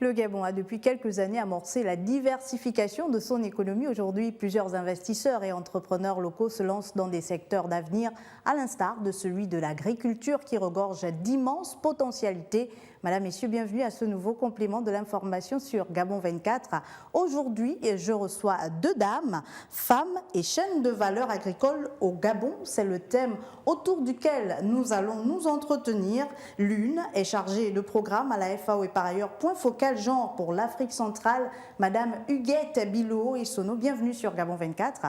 Le Gabon a depuis quelques années amorcé la diversification de son économie. Aujourd'hui, plusieurs investisseurs et entrepreneurs locaux se lancent dans des secteurs d'avenir, à l'instar de celui de l'agriculture qui regorge d'immenses potentialités. Madame, Messieurs, bienvenue à ce nouveau complément de l'information sur Gabon 24. Aujourd'hui, je reçois deux dames, femmes et chaînes de valeur agricole au Gabon. C'est le thème autour duquel nous allons nous entretenir. L'une est chargée de programme à la FAO et par ailleurs point focal genre pour l'Afrique centrale, Madame Huguette Bilo-Essono. Bienvenue sur Gabon 24.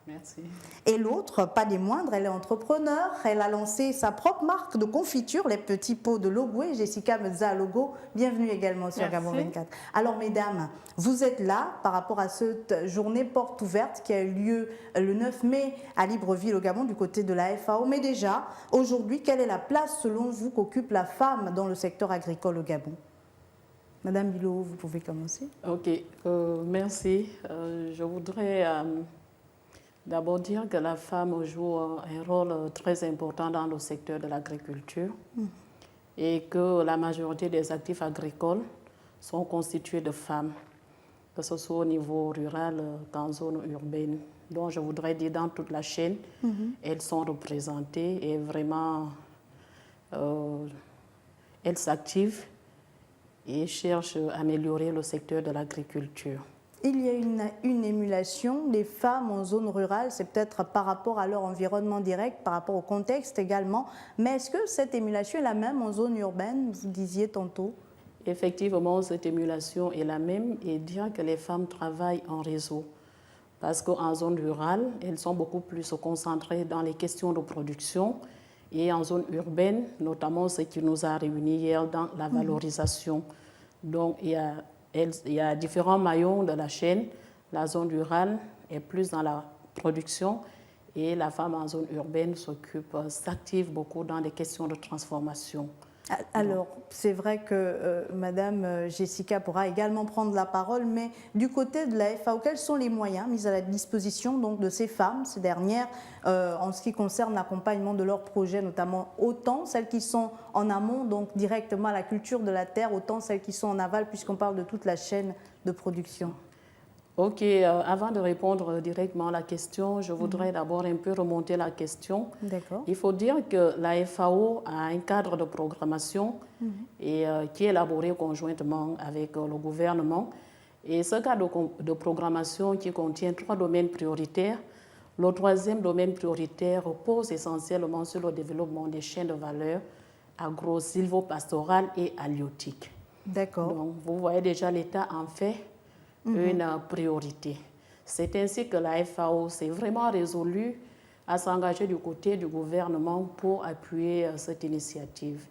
Merci. Et l'autre, pas des moindres, elle est entrepreneur. Elle a lancé sa propre marque de confiture, les petits pots de Logoué, Jessica Meza-Logo. Bienvenue également sur Gabon 24. Alors mesdames, vous êtes là par rapport à cette journée porte ouverte qui a eu lieu le 9 mai à Libreville au Gabon du côté de la FAO. Mais déjà, aujourd'hui, quelle est la place selon vous qu'occupe la femme dans le secteur agricole au Gabon? Madame Bilo, vous pouvez commencer. Ok, merci. Je voudrais d'abord dire que la femme joue un rôle très important dans le secteur de l'agriculture et que la majorité des actifs agricoles sont constitués de femmes, que ce soit au niveau rural qu'en zone urbaine. Donc je voudrais dire dans toute la chaîne, elles sont représentées et vraiment elles s'activent et cherchent à améliorer le secteur de l'agriculture. Il y a une émulation des femmes en zone rurale, c'est peut-être par rapport à leur environnement direct, par rapport au contexte également, mais est-ce que cette émulation est la même en zone urbaine, vous disiez tantôt? Effectivement, cette émulation est la même et dire que les femmes travaillent en réseau. Parce qu'en zone rurale, elles sont beaucoup plus concentrées dans les questions de production et en zone urbaine, notamment ce qui nous a réunis hier dans la valorisation. Donc, il y a différents maillons de la chaîne. La zone rurale est plus dans la production et la femme en zone urbaine s'active beaucoup dans les questions de transformation. Alors, c'est vrai que Madame Jessica pourra également prendre la parole, mais du côté de la FAO, quels sont les moyens mis à la disposition donc, de ces femmes, ces dernières, en ce qui concerne l'accompagnement de leurs projets, notamment autant celles qui sont en amont, donc directement à la culture de la terre, autant celles qui sont en aval, puisqu'on parle de toute la chaîne de production? Ok, avant de répondre directement à la question, je voudrais d'abord un peu remonter la question. D'accord. Il faut dire que la FAO a un cadre de programmation et, qui est élaboré conjointement avec le gouvernement. Et ce cadre de programmation qui contient 3 domaines prioritaires. Le 3e domaine prioritaire repose essentiellement sur le développement des chaînes de valeur agro-silvopastorales et halieutiques. D'accord. Donc, vous voyez déjà l'État en fait une priorité. C'est ainsi que la FAO s'est vraiment résolue à s'engager du côté du gouvernement pour appuyer cette initiative.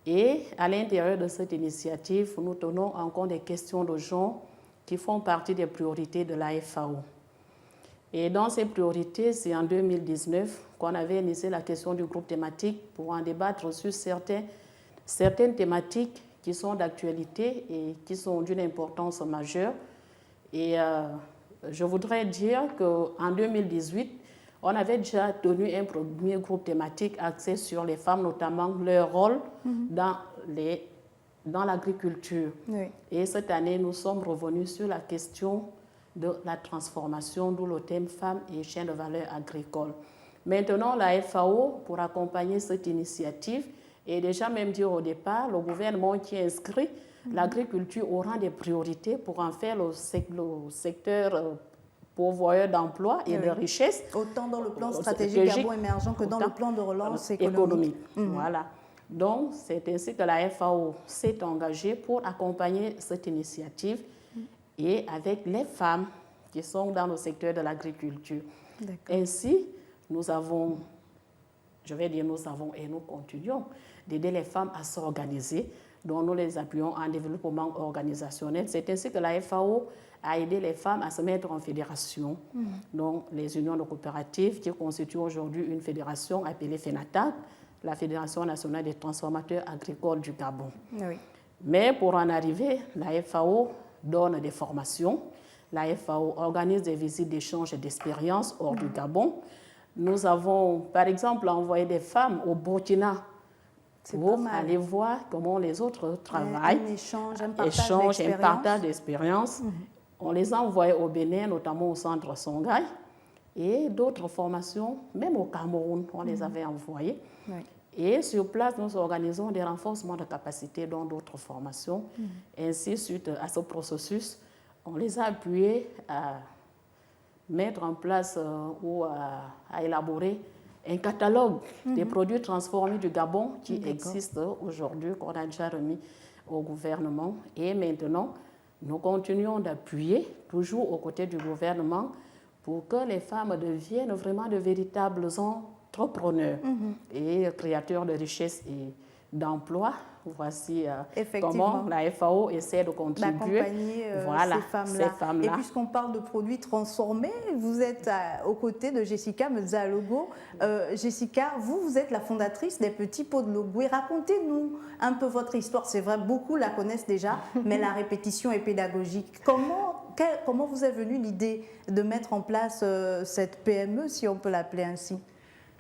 Et à l'intérieur de cette initiative, nous tenons en compte des questions de genre qui font partie des priorités de la FAO. Et dans ces priorités, c'est en 2019 qu'on avait initié la question du groupe thématique pour en débattre sur certaines thématiques qui sont d'actualité et qui sont d'une importance majeure. Et je voudrais dire qu'en 2018, on avait déjà tenu un premier groupe thématique axé sur les femmes, notamment leur rôle dans l'agriculture. Oui. Et cette année, nous sommes revenus sur la question de la transformation, d'où le thème femmes et chaînes de valeur agricole. Maintenant, la FAO, pour accompagner cette initiative, et déjà même dire au départ, le gouvernement qui inscrit l'agriculture au rang des priorités pour en faire le secteur pourvoyeur d'emploi et de richesse. Autant dans le plan stratégique Gabon émergent que dans le plan de relance économique. Voilà. Donc, c'est ainsi que la FAO s'est engagée pour accompagner cette initiative et avec les femmes qui sont dans le secteur de l'agriculture. Ainsi, nous avons, je vais dire nous avons et nous continuons d'aider les femmes à s'organiser, dont nous les appuyons en développement organisationnel. C'est ainsi que la FAO a aidé les femmes à se mettre en fédération, donc les unions de coopératives qui constituent aujourd'hui une fédération appelée FENATAG, la Fédération nationale des transformateurs agricoles du Gabon. Oui. Mais pour en arriver, la FAO donne des formations, la FAO organise des visites d'échange et d'expériences hors du Gabon. Nous avons, par exemple, envoyé des femmes au Burkina pour aller voir comment les autres travaillent. Un échange, un partage d'expérience. On les a envoyés au Bénin, notamment au centre Songhai, et d'autres formations, même au Cameroun, on les avait envoyés. Oui. Et sur place, nous organisons des renforcements de capacités dans d'autres formations. Ainsi, suite à ce processus, on les a appuyés à mettre en place ou à élaborer un catalogue des produits transformés du Gabon qui existe aujourd'hui, qu'on a déjà remis au gouvernement. Et maintenant, nous continuons d'appuyer, toujours aux côtés du gouvernement, pour que les femmes deviennent vraiment de véritables entrepreneurs et créateurs de richesses et d'emplois. Voici comment la FAO essaie de contribuer ces femmes-là. Et puisqu'on parle de produits transformés, vous êtes aux côtés de Jessica Medzalogo. Jessica, vous êtes la fondatrice des Petits Pots de Logoué. Racontez-nous un peu votre histoire. C'est vrai, beaucoup la connaissent déjà, mais la répétition est pédagogique. Comment vous est venue l'idée de mettre en place cette PME, si on peut l'appeler ainsi ?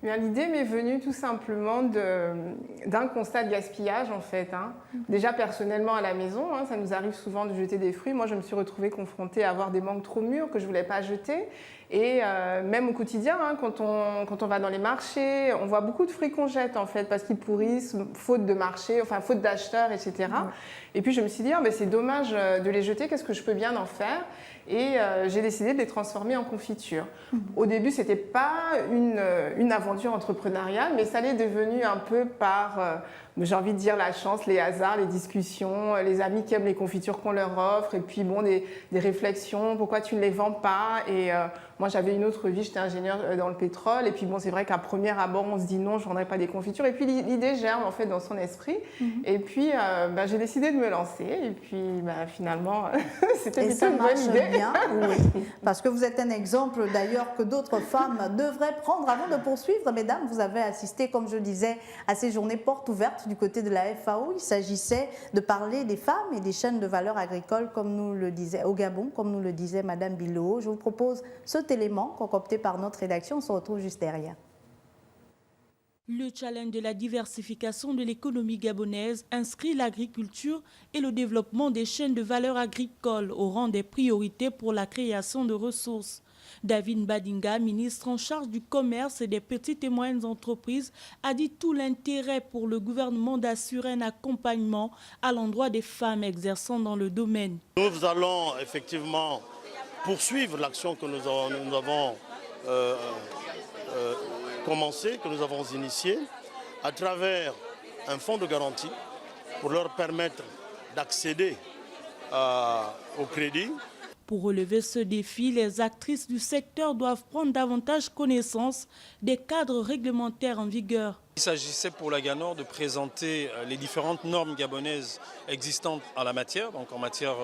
L'idée m'est venue tout simplement d'un constat de gaspillage en fait. Déjà personnellement à la maison, ça nous arrive souvent de jeter des fruits. Moi je me suis retrouvée confrontée à avoir des mangues trop mûres que je ne voulais pas jeter. Et même au quotidien, quand on va dans les marchés, on voit beaucoup de fruits qu'on jette en fait parce qu'ils pourrissent, faute de marché, enfin faute d'acheteurs, etc. Et puis je me suis dit, c'est dommage de les jeter, qu'est-ce que je peux bien en faire ? Et j'ai décidé de les transformer en confiture. Au début, ce n'était pas une aventure entrepreneuriale, mais ça l'est devenu un peu par, j'ai envie de dire, la chance, les hasards, les discussions, les amis qui aiment les confitures qu'on leur offre, et puis des réflexions, pourquoi tu ne les vends pas ? Et moi, j'avais une autre vie, j'étais ingénieure dans le pétrole, et puis c'est vrai qu'à premier abord, on se dit non, je ne vendrai pas des confitures. Et puis l'idée germe en fait dans son esprit, et puis j'ai décidé de me lancer, et puis finalement, c'était plutôt une bonne idée. Bien, oui. Parce que vous êtes un exemple d'ailleurs que d'autres femmes devraient prendre avant de poursuivre. Mesdames, vous avez assisté, comme je disais, à ces journées portes ouvertes du côté de la FAO. Il s'agissait de parler des femmes et des chaînes de valeur agricole, comme nous le disait au Gabon, comme nous le disait Madame Bilo. Je vous propose cet élément concocté par notre rédaction. On se retrouve juste derrière. Le challenge de la diversification de l'économie gabonaise inscrit l'agriculture et le développement des chaînes de valeur agricole au rang des priorités pour la création de ressources. David Badinga, ministre en charge du commerce et des petites et moyennes entreprises, a dit tout l'intérêt pour le gouvernement d'assurer un accompagnement à l'endroit des femmes exerçant dans le domaine. Nous allons effectivement poursuivre l'action que nous avons commencé, que nous avons initié, à travers un fonds de garantie pour leur permettre d'accéder au crédit. Pour relever ce défi, les actrices du secteur doivent prendre davantage connaissance des cadres réglementaires en vigueur. Il s'agissait pour la GANOR de présenter les différentes normes gabonaises existantes en la matière, donc en matière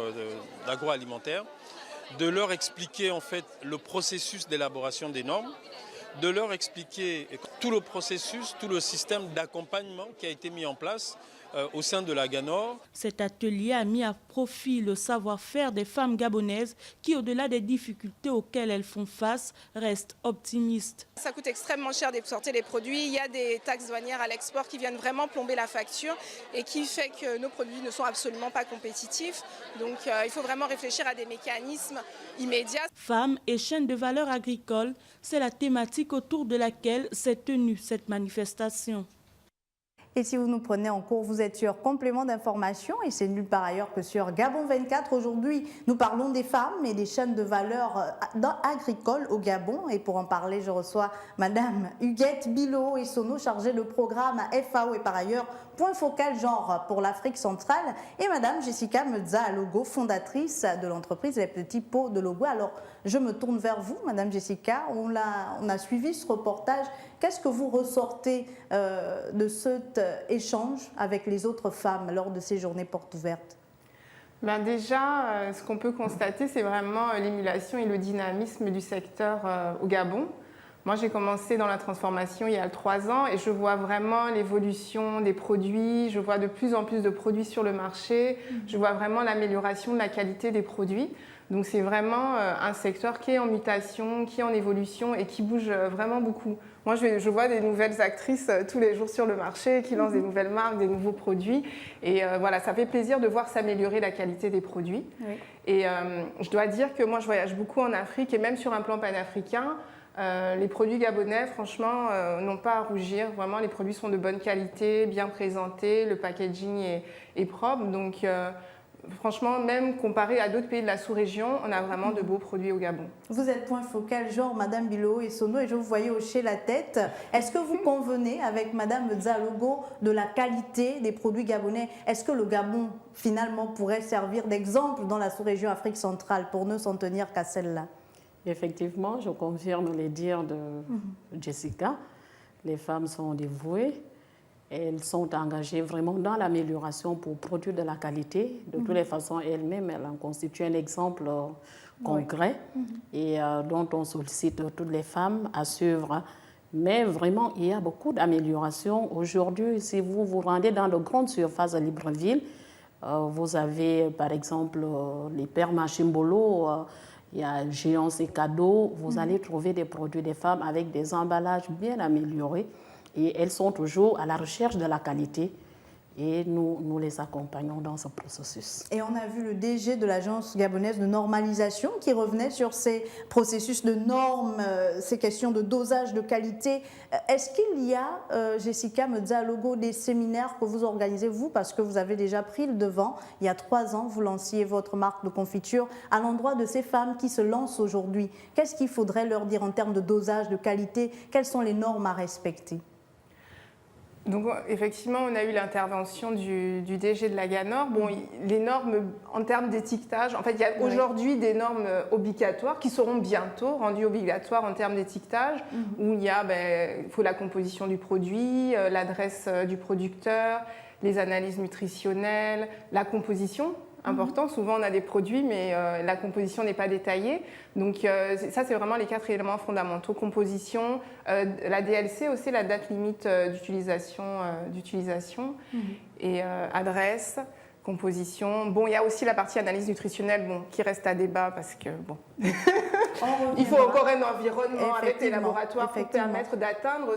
d'agroalimentaire, de leur expliquer en fait le processus d'élaboration des normes, de leur expliquer tout le processus, tout le système d'accompagnement qui a été mis en place au sein de la GANOR. Cet atelier a mis à profit le savoir-faire des femmes gabonaises qui, au-delà des difficultés auxquelles elles font face, restent optimistes. Ça coûte extrêmement cher d'exporter les produits. Il y a des taxes douanières à l'export qui viennent vraiment plomber la facture et qui fait que nos produits ne sont absolument pas compétitifs. Donc il faut vraiment réfléchir à des mécanismes immédiats. Femmes et chaînes de valeur agricole, c'est la thématique autour de laquelle s'est tenue cette manifestation. Et si vous nous prenez en cours, vous êtes sur complément d'information et c'est nulle part ailleurs que sur Gabon 24. Aujourd'hui, nous parlons des femmes et des chaînes de valeur agricoles au Gabon. Et pour en parler, je reçois Madame Huguette Bilo et Sono, chargée de programme à FAO et par ailleurs point focal genre pour l'Afrique centrale. Et Madame Jessica Medzalogo, fondatrice de l'entreprise Les Petits Pots de Logoué. Alors, je me tourne vers vous, Madame Jessica. On a suivi ce reportage. Qu'est-ce que vous ressortez de cet échange avec les autres femmes lors de ces journées portes ouvertes? Déjà, ce qu'on peut constater, c'est vraiment l'émulation et le dynamisme du secteur au Gabon. Moi, j'ai commencé dans la transformation il y a 3 ans et je vois vraiment l'évolution des produits. Je vois de plus en plus de produits sur le marché. Je vois vraiment l'amélioration de la qualité des produits. Donc c'est vraiment un secteur qui est en mutation, qui est en évolution et qui bouge vraiment beaucoup. Moi, je vois des nouvelles actrices tous les jours sur le marché qui lancent des nouvelles marques, des nouveaux produits. Et voilà, ça fait plaisir de voir s'améliorer la qualité des produits. Oui. Et je dois dire que moi, je voyage beaucoup en Afrique et même sur un plan panafricain, les produits gabonais, franchement, n'ont pas à rougir. Vraiment, les produits sont de bonne qualité, bien présentés, le packaging est propre. Donc, franchement, même comparé à d'autres pays de la sous-région, on a vraiment de beaux produits au Gabon. Vous êtes point focal, genre Madame Bilo et Sono, et je vous voyais hocher la tête. Est-ce que vous convenez avec Madame Zalogo de la qualité des produits gabonais? Est-ce que le Gabon, finalement, pourrait servir d'exemple dans la sous-région Afrique centrale pour ne s'en tenir qu'à celle-là? Effectivement, je confirme les dires de Jessica. Les femmes sont dévouées. Elles sont engagées vraiment dans l'amélioration pour produire de la qualité. De toutes les façons, elles-mêmes, elles en constituent un exemple concret et dont on sollicite toutes les femmes à suivre. Mais vraiment, il y a beaucoup d'améliorations. Aujourd'hui, si vous vous rendez dans de grandes surfaces à Libreville, vous avez par exemple l'hypermarché Mbolo, il y a Géant et Cadeaux, vous allez trouver des produits des femmes avec des emballages bien améliorés. Et elles sont toujours à la recherche de la qualité et nous les accompagnons dans ce processus. Et on a vu le DG de l'Agence gabonaise de normalisation qui revenait sur ces processus de normes, ces questions de dosage, de qualité. Est-ce qu'il y a, Jessica Medzalogo, des séminaires que vous organisez, vous, parce que vous avez déjà pris le devant, il y a 3 ans, vous lanciez votre marque de confiture à l'endroit de ces femmes qui se lancent aujourd'hui. Qu'est-ce qu'il faudrait leur dire en termes de dosage, de qualité? Quelles sont les normes à respecter? Donc effectivement, on a eu l'intervention du DG de la Ganor. Bon, les normes en termes d'étiquetage, en fait, il y a aujourd'hui des normes obligatoires qui seront bientôt rendues obligatoires en termes d'étiquetage, où il y a, il faut la composition du produit, l'adresse du producteur, les analyses nutritionnelles, la composition. Important. Souvent, on a des produits, mais la composition n'est pas détaillée. Donc, ça, c'est vraiment les 4 éléments fondamentaux. Composition, la DLC aussi, la date limite d'utilisation, et adresse, composition. Bon, il y a aussi la partie analyse nutritionnelle, qui reste à débat parce que, il faut encore un environnement avec les laboratoires pour permettre d'atteindre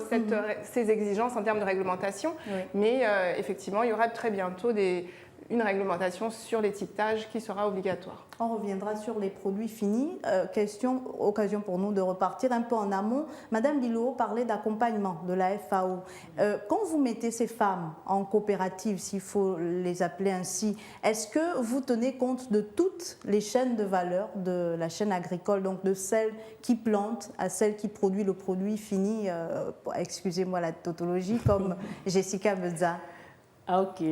ces exigences en termes de réglementation. Oui. Mais effectivement, il y aura très bientôt une réglementation sur l'étiquetage qui sera obligatoire. On reviendra sur les produits finis. Occasion pour nous de repartir un peu en amont. Madame Bilo parlait d'accompagnement de la FAO. Quand vous mettez ces femmes en coopérative, s'il faut les appeler ainsi, est-ce que vous tenez compte de toutes les chaînes de valeur de la chaîne agricole, donc de celle qui plante à celle qui produit le produit fini, excusez-moi la tautologie, comme Jessica Bedza? Ah, ok.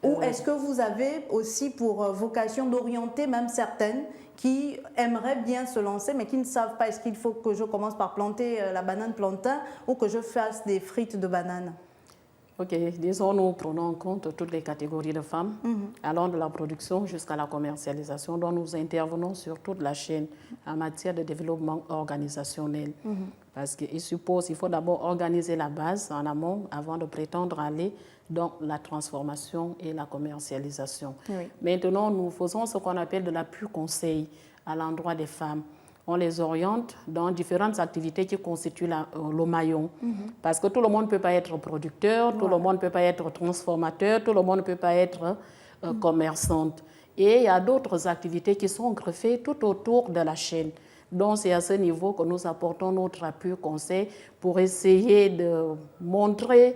Ou est-ce que vous avez aussi pour vocation d'orienter même certaines qui aimeraient bien se lancer mais qui ne savent pas, est-ce qu'il faut que je commence par planter la banane plantain ou que je fasse des frites de banane? Ok, disons, nous prenons en compte toutes les catégories de femmes, allant de la production jusqu'à la commercialisation, dont nous intervenons sur toute la chaîne en matière de développement organisationnel. Parce qu'il faut d'abord organiser la base en amont avant de prétendre aller dans la transformation et la commercialisation. Oui. Maintenant, nous faisons ce qu'on appelle de l'appui conseil à l'endroit des femmes. On les oriente dans différentes activités qui constituent le maillon. Parce que tout le monde ne peut pas être producteur, tout le monde ne peut pas être transformateur, tout le monde ne peut pas être commerçante. Et il y a d'autres activités qui sont greffées tout autour de la chaîne. Donc, c'est à ce niveau que nous apportons notre appui conseil pour essayer de montrer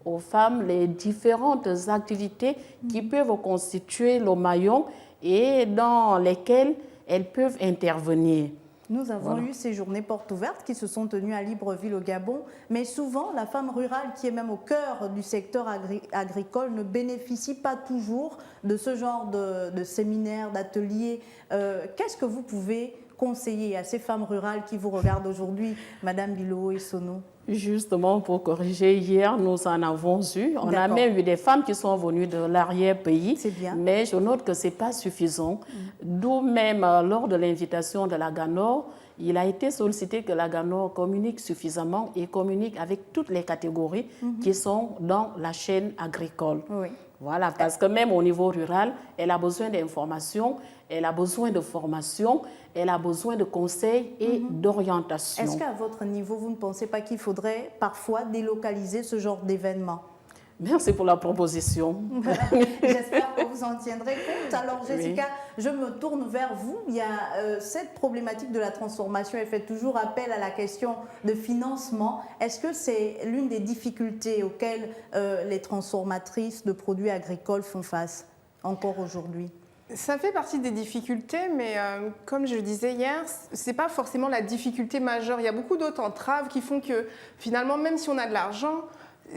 aux femmes les différentes activités qui peuvent constituer le maillon et dans lesquelles elles peuvent intervenir. Nous avons eu ces journées portes ouvertes qui se sont tenues à Libreville au Gabon, mais souvent la femme rurale qui est même au cœur du secteur agricole ne bénéficie pas toujours de ce genre de séminaires, d'ateliers. Qu'est-ce que vous pouvez conseiller à ces femmes rurales qui vous regardent aujourd'hui, Madame Bilo et Sono? Justement, pour corriger, hier, nous en avons eu. On a même eu des femmes qui sont venues de l'arrière-pays. C'est bien. Mais je note que ce n'est pas suffisant. D'où même, lors de l'invitation de la Ganor, il a été sollicité que la Ganor communique suffisamment et communique avec toutes les catégories qui sont dans la chaîne agricole. Oui. Voilà, parce que même au niveau rural, elle a besoin d'informations, elle a besoin de formation, elle a besoin de conseils et d'orientation. Est-ce qu'à votre niveau, vous ne pensez pas qu'il faudrait parfois délocaliser ce genre d'événement? Merci pour la proposition. J'espère que vous en tiendrez compte. Alors Jessica, je me tourne vers vous. Il y a cette problématique de la transformation. Elle fait toujours appel à la question de financement. Est-ce que c'est l'une des difficultés auxquelles les transformatrices de produits agricoles font face encore aujourd'hui? Ça fait partie des difficultés, mais comme je le disais hier, ce n'est pas forcément la difficulté majeure. Il y a beaucoup d'autres entraves qui font que finalement, même si on a de l'argent,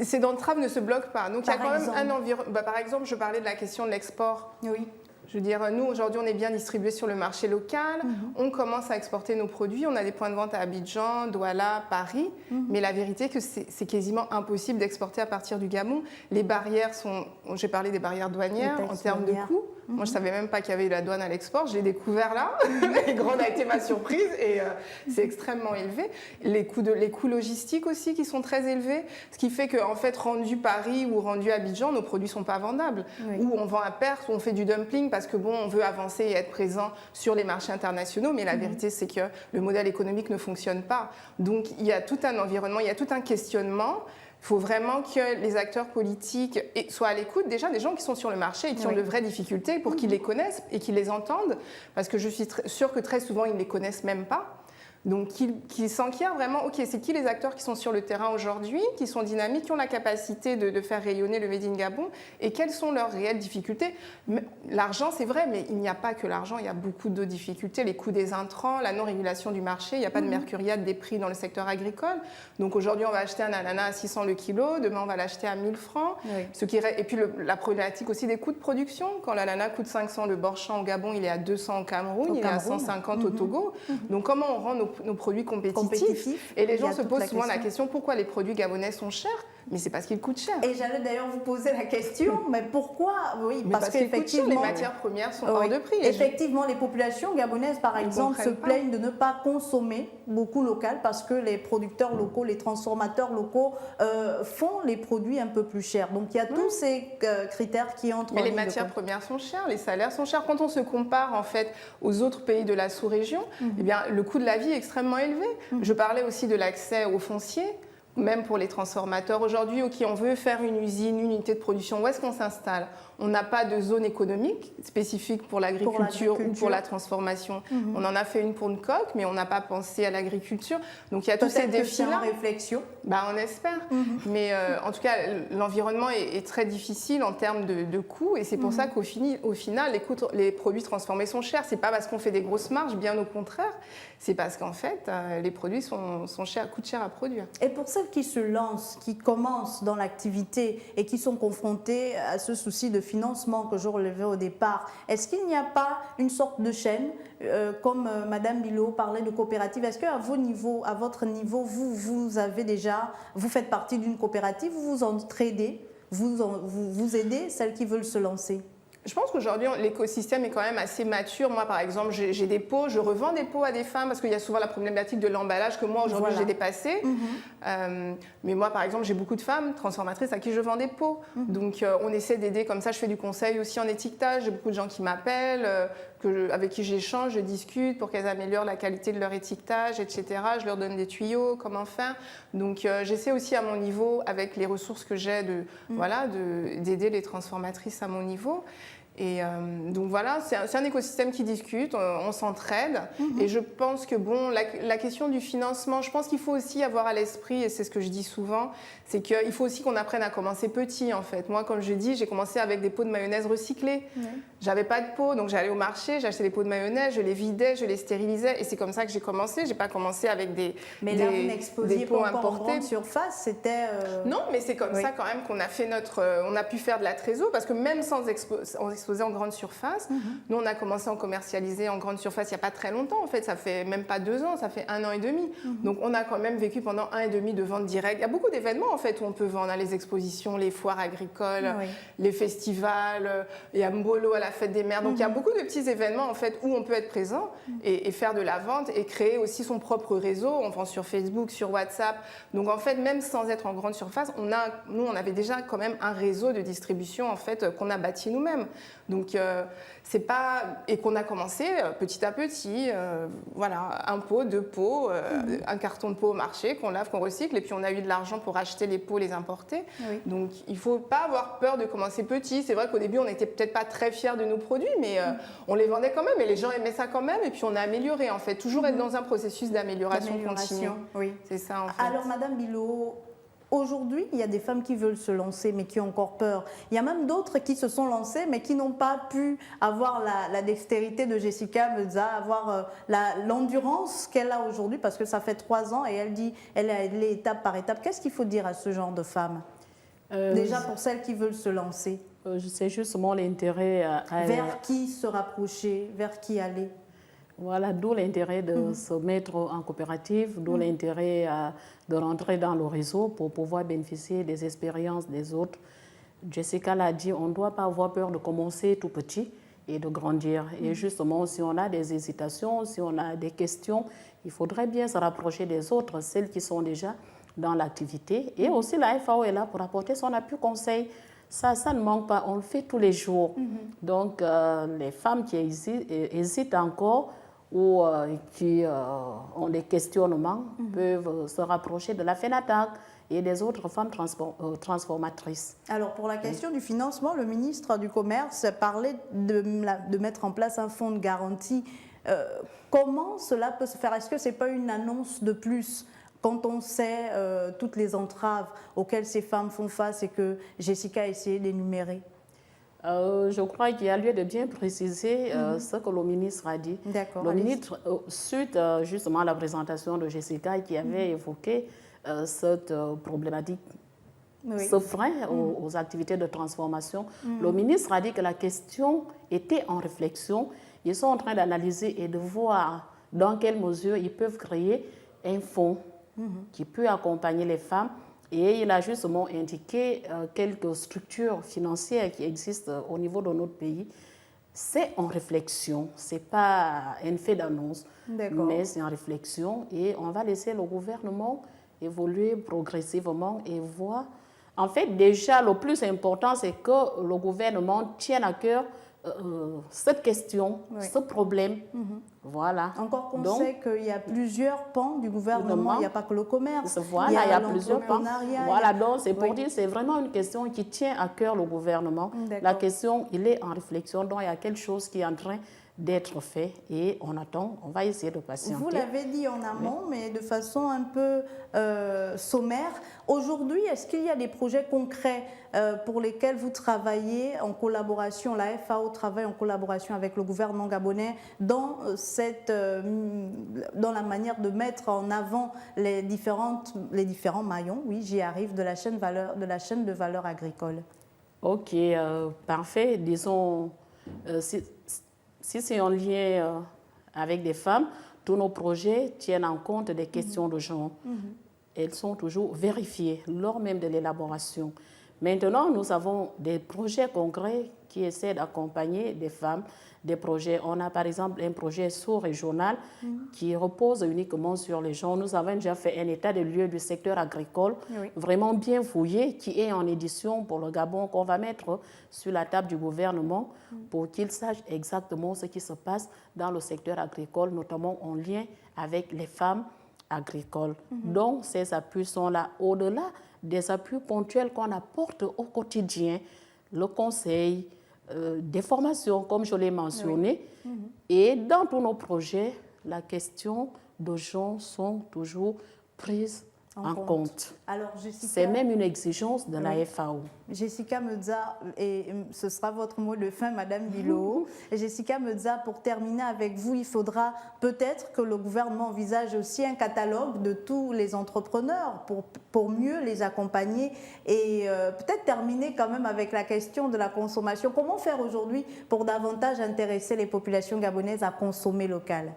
ces entraves ne se bloquent pas. Donc il y a quand même un environnement. Par exemple, je parlais de la question de l'export. Oui. Je veux dire, nous, aujourd'hui, on est bien distribués sur le marché local. On commence à exporter nos produits. On a des points de vente à Abidjan, Douala, Paris. Mais la vérité est que c'est quasiment impossible d'exporter à partir du Gabon. Les barrières sont... J'ai parlé des barrières douanières en termes de coûts. Moi, je ne savais même pas qu'il y avait eu la douane à l'export. Je l'ai découvert là. Et grande a été ma surprise. Et c'est extrêmement élevé. Les coûts logistiques aussi qui sont très élevés. Ce qui fait qu'en fait, rendu Paris ou rendu Abidjan, nos produits ne sont pas vendables. Ou on vend à perte, ou on fait du dumping parce que bon, on veut avancer et être présent sur les marchés internationaux. Mais la vérité, c'est que le modèle économique ne fonctionne pas. Donc, il y a tout un environnement, il y a tout un questionnement. Il faut vraiment que les acteurs politiques soient à l'écoute déjà des gens qui sont sur le marché et qui ont de vraies difficultés pour qu'ils les connaissent et qu'ils les entendent. Parce que je suis sûre que très souvent, ils ne les connaissent même pas. Donc, qu'ils s'enquièrent vraiment, ok, c'est qui les acteurs qui sont sur le terrain aujourd'hui, qui sont dynamiques, qui ont la capacité de faire rayonner le Made in Gabon et quelles sont leurs réelles difficultés. L'argent, c'est vrai, mais il n'y a pas que l'argent, il y a beaucoup d'autres difficultés. Les coûts des intrants, la non-régulation du marché, il n'y a pas de mercuriade des prix dans le secteur agricole. Donc, aujourd'hui, on va acheter un ananas à 600 le kilo, demain, on va l'acheter à 1000 francs. Et puis, la problématique aussi des coûts de production. Quand l'ananas coûte 500 le Borchamp au Gabon, il est à 200 au Cameroun, il est à 150 au Togo. Donc, comment on rend nos produits compétitifs. Et les gens se posent souvent la question pourquoi les produits gabonais sont chers? Mais c'est parce qu'ils coûtent cher. Et j'allais d'ailleurs vous poser la question, mais pourquoi? Oui, parce qu'effectivement, les matières premières sont hors de prix. Effectivement, les populations gabonaises, par exemple, se plaignent de ne pas consommer beaucoup local parce que les producteurs locaux, les transformateurs locaux font les produits un peu plus chers. Donc il y a tous ces critères qui entrent en ligne de compte. Mais les matières premières sont chères, les salaires sont chers. Quand on se compare en fait aux autres pays de la sous-région, eh bien, le coût de la vie est extrêmement élevé. Je parlais aussi de l'accès au foncier. Même pour les transformateurs aujourd'hui, ok, on veut faire une usine, une unité de production, où est-ce qu'on s'installe? On n'a pas de zone économique spécifique pour l'agriculture ou pour la transformation. On en a fait une pour une coque, mais on n'a pas pensé à l'agriculture. Donc il y a tous ces défis-là. Réflexion. On espère. Mais en tout cas, l'environnement est très difficile en termes de coûts, et c'est pour ça qu'au final, les produits transformés sont chers. C'est pas parce qu'on fait des grosses marges, bien au contraire. C'est parce qu'en fait, les produits sont chers, coûtent cher à produire. Et pour celles qui se lancent, qui commencent dans l'activité et qui sont confrontées à ce souci de financement que je relevais au départ, est-ce qu'il n'y a pas une sorte de chaîne, comme Madame Bilo parlait de coopérative? Est-ce qu'à votre niveau, vous faites partie d'une coopérative, vous vous entraidez, vous aidez celles qui veulent se lancer? Je pense qu'aujourd'hui, l'écosystème est quand même assez mature. Moi, par exemple, j'ai des pots, je revends des pots à des femmes parce qu'il y a souvent la problématique de l'emballage que moi, aujourd'hui, j'ai dépassé. Mais moi, par exemple, j'ai beaucoup de femmes transformatrices à qui je vends des pots. Donc, on essaie d'aider comme ça. Je fais du conseil aussi en étiquetage. J'ai beaucoup de gens qui m'appellent, avec qui j'échange, je discute pour qu'elles améliorent la qualité de leur étiquetage, etc. Je leur donne des tuyaux, comment faire. Donc, j'essaie aussi à mon niveau, avec les ressources que j'ai, d'aider les transformatrices à mon niveau. Et donc voilà, c'est un écosystème qui discute, on s'entraide. Et je pense que la question du financement, je pense qu'il faut aussi avoir à l'esprit, et c'est ce que je dis souvent, c'est qu'il faut aussi qu'on apprenne à commencer petit en fait. Moi, comme je dis, j'ai commencé avec des pots de mayonnaise recyclés. J'avais pas de pots, donc j'allais au marché, j'achetais des pots de mayonnaise, je les vidais, je les stérilisais, et c'est comme ça que j'ai commencé. J'ai pas commencé avec des pots importés. En grande surface, c'était... Non, mais c'est comme ça quand même qu'on a fait on a pu faire de la trésor, parce que même sans disposait en grande surface. Nous, on a commencé à en commercialiser en grande surface il n'y a pas très longtemps, en fait. Ça fait même pas 2 ans, ça fait 1 an et demi. Donc, on a quand même vécu pendant 1 an et demi de vente directe. Il y a beaucoup d'événements, en fait, où on peut vendre, les expositions, les foires agricoles, les festivals. Il y a Mbolo à la fête des mères. Donc, il y a beaucoup de petits événements, en fait, où on peut être présent et faire de la vente et créer aussi son propre réseau. On vend sur Facebook, sur WhatsApp. Donc, en fait, même sans être en grande surface, nous, on avait déjà quand même un réseau de distribution, en fait, qu'on a bâti nous-mêmes. Donc, c'est pas... Et qu'on a commencé petit à petit, voilà, 1 pot, 2 pots, un carton de pot au marché qu'on lave, qu'on recycle, et puis on a eu de l'argent pour acheter les pots, les importer. Donc, il ne faut pas avoir peur de commencer petit. C'est vrai qu'au début, on n'était peut-être pas très fiers de nos produits, mais on les vendait quand même, et les gens aimaient ça quand même, et puis on a amélioré, en fait. Toujours être dans un processus d'amélioration continue. Oui. C'est ça, en fait. Alors, Madame Bilo, aujourd'hui, il y a des femmes qui veulent se lancer, mais qui ont encore peur. Il y a même d'autres qui se sont lancées, mais qui n'ont pas pu avoir la dextérité de Jessica Meza, avoir l'endurance qu'elle a aujourd'hui, parce que ça fait 3 ans, et elle dit, elle est étape par étape. Qu'est-ce qu'il faut dire à ce genre de femmes? Déjà pour celles qui veulent se lancer. C'est justement l'intérêt vers qui se rapprocher, vers qui aller. Voilà, d'où l'intérêt de se mettre en coopérative, d'où l'intérêt de rentrer dans le réseau pour pouvoir bénéficier des expériences des autres. Jessica l'a dit, on ne doit pas avoir peur de commencer tout petit et de grandir. Et justement, si on a des hésitations, si on a des questions, il faudrait bien se rapprocher des autres, celles qui sont déjà dans l'activité. Et aussi, la FAO est là pour apporter son appui conseil. Ça ne manque pas, on le fait tous les jours. Donc, les femmes qui hésitent encore ou qui ont des questionnements peuvent se rapprocher de la FENATAC et des autres femmes transformatrices. Alors, pour la question du financement, le ministre du Commerce parlait de mettre en place un fonds de garantie. Comment cela peut se faire? Est-ce que ce n'est pas une annonce de plus quand on sait toutes les entraves auxquelles ces femmes font face et que Jessica a essayé d'énumérer? Je crois qu'il y a lieu de bien préciser ce que le ministre a dit. Le ministre, suite justement à la présentation de Jessica, qui avait évoqué cette problématique, ce frein aux activités de transformation, le ministre a dit que la question était en réflexion. Ils sont en train d'analyser et de voir dans quelle mesure ils peuvent créer un fonds qui peut accompagner les femmes. Et il a justement indiqué quelques structures financières qui existent au niveau de notre pays. C'est en réflexion, ce n'est pas un fait d'annonce, mais c'est en réflexion. Et on va laisser le gouvernement évoluer progressivement et voir. En fait, déjà, le plus important, c'est que le gouvernement tienne à cœur cette question, ce problème. Voilà. Encore qu'on sait qu'il y a plusieurs pans du gouvernement, il n'y a pas que le commerce. Voilà, il y a plusieurs pans. Voilà, donc c'est pour dire, c'est vraiment une question qui tient à cœur le gouvernement. La question, il est en réflexion, donc il y a quelque chose qui est en train d'être fait et on attend, on va essayer de patienter. Vous l'avez dit en amont, mais de façon un peu sommaire. Aujourd'hui, est-ce qu'il y a des projets concrets pour lesquels vous travaillez en collaboration, la FAO travaille en collaboration avec le gouvernement gabonais dans la manière de mettre en avant les différents maillons, oui, j'y arrive, de la chaîne de valeur agricole? Ok, parfait. Disons, si c'est en lien avec des femmes, tous nos projets tiennent en compte des questions de genre. Elles sont toujours vérifiées lors même de l'élaboration. Maintenant, nous avons des projets concrets qui essaient d'accompagner des femmes, des projets. On a par exemple un projet sous-régional qui repose uniquement sur les gens. Nous avons déjà fait un état des lieux du secteur agricole, vraiment bien fouillé, qui est en édition pour le Gabon, qu'on va mettre sur la table du gouvernement pour qu'ils sachent exactement ce qui se passe dans le secteur agricole, notamment en lien avec les femmes agricoles. Donc, ces appuis sont là au-delà des appuis ponctuels qu'on apporte au quotidien, le conseil, des formations, comme je l'ai mentionné. Et dans tous nos projets, la question de genre sont toujours prises en compte. Alors, Jessica, c'est même une exigence de la FAO. Jessica Meudza, et ce sera votre mot de fin, Madame Bilo. Jessica Meudza, pour terminer avec vous, il faudra peut-être que le gouvernement envisage aussi un catalogue de tous les entrepreneurs pour mieux les accompagner et peut-être terminer quand même avec la question de la consommation. Comment faire aujourd'hui pour davantage intéresser les populations gabonaises à consommer local ?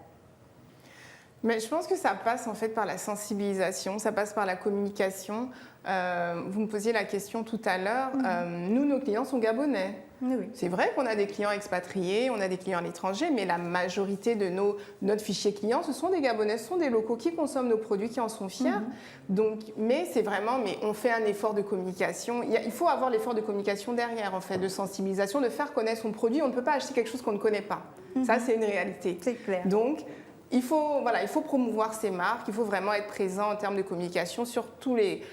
Mais je pense que ça passe en fait par la sensibilisation, ça passe par la communication. Vous me posiez la question tout à l'heure. Nous, nos clients sont gabonais. Oui. C'est vrai qu'on a des clients expatriés, on a des clients à l'étranger, mais la majorité de notre fichier client, ce sont des Gabonais, ce sont des locaux qui consomment nos produits, qui en sont fiers. Donc, mais c'est vraiment, mais on fait un effort de communication. Il faut avoir l'effort de communication derrière, en fait, de sensibilisation, de faire connaître son produit. On ne peut pas acheter quelque chose qu'on ne connaît pas. Ça, c'est une réalité. C'est clair. Donc, il faut promouvoir ces marques, il faut vraiment être présent en termes de communication sur tous les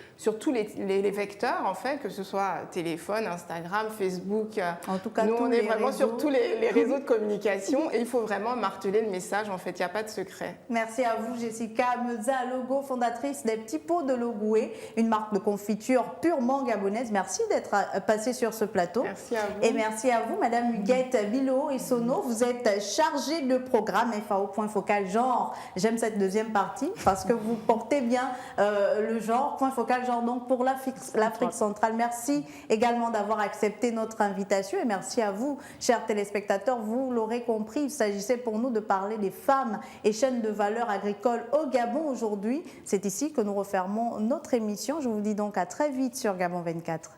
vecteurs, en fait, que ce soit téléphone, Instagram, Facebook. En tout cas, nous, on est vraiment réseaux. sur tous les réseaux de communication et il faut vraiment marteler le message, en fait, il n'y a pas de secret. Merci à vous, Jessica Meudza Logo, fondatrice des Petits Pots de Logoué, une marque de confiture purement gabonaise. Merci d'être passée sur ce plateau. Merci à vous. Et merci à vous, Madame Huguette Bilo et Sono. Vous êtes chargée de programme FAO Point Focal Genre. J'aime cette deuxième partie parce que vous portez bien le genre, Point Focal Genre, donc pour l'Afrique centrale. Merci également d'avoir accepté notre invitation et merci à vous, chers téléspectateurs. Vous l'aurez compris, il s'agissait pour nous de parler des femmes et chaînes de valeur agricole au Gabon aujourd'hui. C'est ici que nous refermons notre émission. Je vous dis donc à très vite sur Gabon 24.